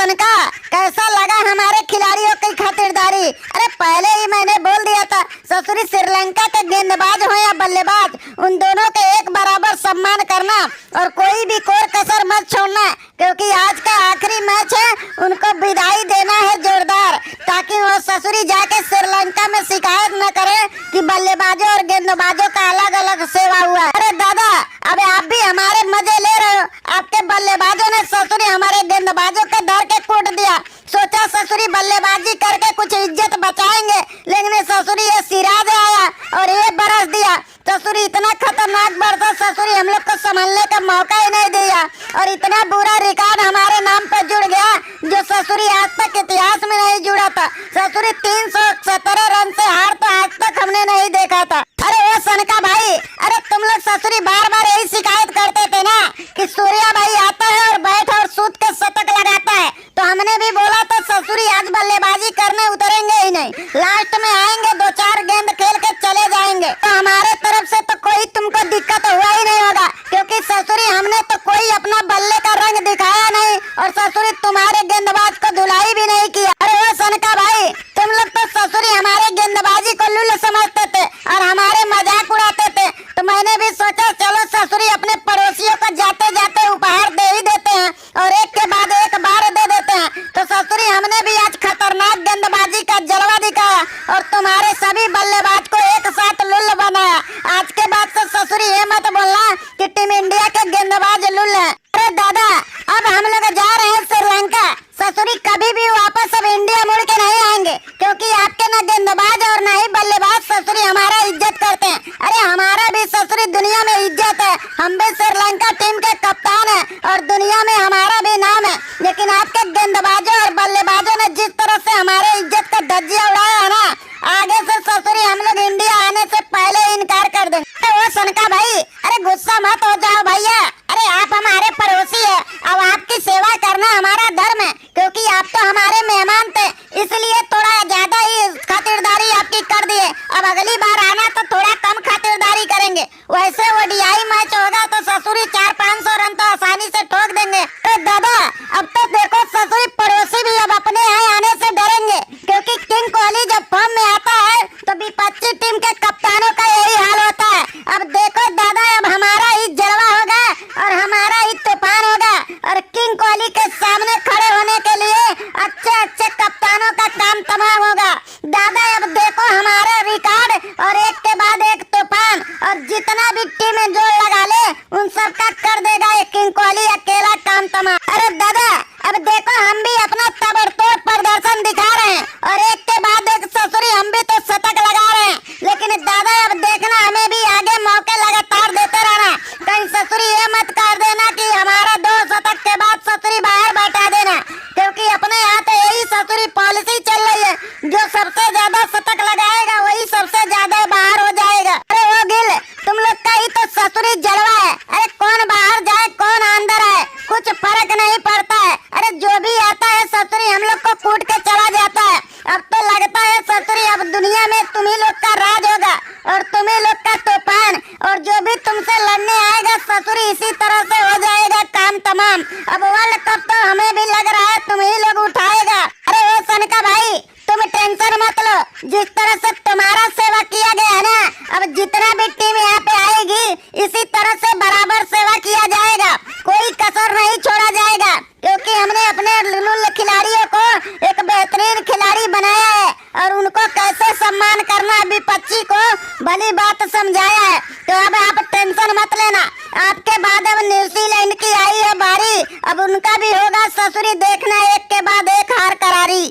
सनका, कैसा लगा हमारे खिलाड़ियों की खातिरदारी? अरे पहले ही मैंने बोल दिया था ससुरी श्रीलंका के गेंदबाज हो या बल्लेबाज, उन दोनों के एक बराबर सम्मान करना और कोई भी कोर कसर मत छोड़ना, क्योंकि आज का आखिरी मैच है। उनको विदाई देना है जोरदार, ताकि वो ससुरी जाके श्रीलंका में शिकायत न करे कि बल्लेबाजों और गेंदबाजों का अलग अलग सेवा हुआ है। अरे दादा, अबे आप भी हमारे मजे ले रहे हो। आपके बल्लेबाजों ने ससुरी हमारे गेंदबाजों के धर के कूट दिया। सोचा ससुरी बल्लेबाजी करके कुछ इज्जत बचाएंगे, लेकिन ससुरी ये सिराज आया और ये बरस दिया। ससुरी इतना खतरनाक बरसा, ससुरी हम लोग को संभलने का मौका ही नहीं दिया और इतना बुरा रिकॉर्ड हमारे नाम पर जुड़ गया जो ससुरी आज तक इतिहास में नहीं जुड़ा था। ससुरी 317 रन से हार तो आज तक हमने नहीं देखा था। अरे वो सनका भाई, अरे तुम लोग ससुरी बार बार यही शिकायत करते थे ना कि सूर्या भाई आता है और बैठ और सूत के शतक लगाता है, तो हमने भी बोला था ससुरी आज बल्लेबाजी करने उतरेंगे ही नहीं, लास्ट में आएंगे 2-4 गेंद खेल के चले जाएंगे। तो हमारे तरफ से तो कोई तुमको दिक्कत हुआ ही नहीं होगा, क्योंकि ससुरी हमने तो कोई अपना बल्ले का रंग दिखाया नहीं और ससुरी तुम्हारे गेंदबाज को धुलाई भी नहीं किया। अरे वो सनका भाई, तुम लोग तो ससुरी हमारे गेंदबाजी को लुल्ल समझते थे और हमारे मजाक उड़ाते थे, तो मैंने भी सोचा चलो ससुरी अपने पड़ोसियों को जाते जाते उपहार दे ही देते हैं और एक के बाद एक बार दे देते हैं। तो ससुरी हमने भी आज खतरनाक गेंदबाजी का जलवा दिखाया और तुम्हारे सभी बल्लेबाज को एक साथ लुल्ल बनाया। आज के बाद से ससुरी ये मत बोलना कि टीम इंडिया के गेंदबाज लुल्ल हैं। अरे दादा, अब हम लोग जा रहे हैं श्रीलंका। ससुरी कभी भी वापस अब इंडिया मुड़ के नहीं आएंगे, क्योंकि आपके ना गेंदबाज और ना ही बल्लेबाज ससुरी हमारा इज्जत करते हैं। अरे हमारा भी ससुरी दुनिया में इज्जत है, हम भी श्रीलंका टीम के कप्तान हैं और दुनिया में हमारा भी नाम है, लेकिन आपके गेंदबाजों और बल्लेबाजों ने जिस तरह से हमारे इज्जत का धज्जियां उड़ाया है ना, आगे से ससुरी हम लोग इंडिया आने से पहले इनकार कर देंगे। वो सनका भाई, अरे गुस्सा मत हो जाओ भैया। अरे आप हमारे पड़ोसी है, अब आपकी सेवा करना हमारा धर्म है, क्योंकि आप तो हमारे मेहमान थे, इसलिए थोड़ा ज्यादा ही खातिरदारी आपकी कर दिए। अब अगली बार आना तो थोड़ा कम खातिरदारी करेंगे। वैसे वो डीआई मैच होगा तो ससुरी 400-500 रन तो आसानी से ठोक देंगे। तो दादा, अब तो देखो ससुरी पड़ोसी भी अब अपने यहाँ आने से डरेंगे, क्योंकि किंग कोहली जब फॉर्म में आता है तो विपक्षी टीम के कप्तानों का यही हाल होता है। अब देखो दादा, अब हमारा ही जलवा होगा और हमारा ही तूफान होगा और किंग कोहली के सामने खड़े होने के लिए अच्छे अच्छे कप्तानों का काम तमाम होगा। दादा अब देखो हमारा रिकॉर्ड और एक के बाद एक तूफान, और जितना भी टीमें जोड़ लगा ले उन सब का कर देगा ये किंग कोहली अकेला काम तमाम। अरे दादा, अब देखो हम भी अपना ताबड़तोड़ प्रदर्शन दिखा रहे हैं और एक के बाद एक ससुरी हम भी तो शतक लगा रहे हैं, लेकिन दादा अब देखना हमें भी आगे मौके लगातार देते रहना। कहीं ससुरी ये मत कर देना कि हमारा 2 शतक के बाद ससुरी बाहर बैठा देना, क्योंकि अपने यहाँ तो यही ससुरी पॉलिसी चल रही है, जो सबसे ज्यादा शतक लगाएगा वही सबसे ज्यादा बाहर हो जाएगा। अरे वो गिल, तुम लोग का ही तो ससुरी जलवा है। अरे कौन बाहर जाए कौन अंदर आए कुछ फर्क नहीं पड़ता है। अरे जो भी आता है ससुरी हम लोग को कूट के चला जाता है। अब तो लगता है ससुरी अब दुनिया में तुम्ही लोग का राज होगा और तुम्ही लोग का तूफान, और जो भी तुमसे लड़ने आएगा ससुरी इसी तरह से हो जाएगा काम तमाम। अब वर्ल्ड कप तो हमें भी लग रहा है तुम ही लोग उठाएगा। अरे वो सनका भाई, तुम टेंशन मत लो, जिस तरह से तुम्हारा सेवा किया गया है ना, अब जितना भी टीम यहाँ पे आएगी इसी तरह से बराबर सेवा किया जाएगा, कोई कसर नहीं छोड़ा जाएगा, क्योंकि हमने अपने लुल्ल खिलाड़ियों को एक बेहतरीन खिलाड़ी बनाया है और उनको कैसे सम्मान करना विपक्षी को भली बात समझाया है। तो अब आप टेंशन मत लेना, आपके बाद अब न्यूजीलैंड की आई है बारी, अब उनका भी होगा ससुरी देखना एक के बाद एक हार करारी।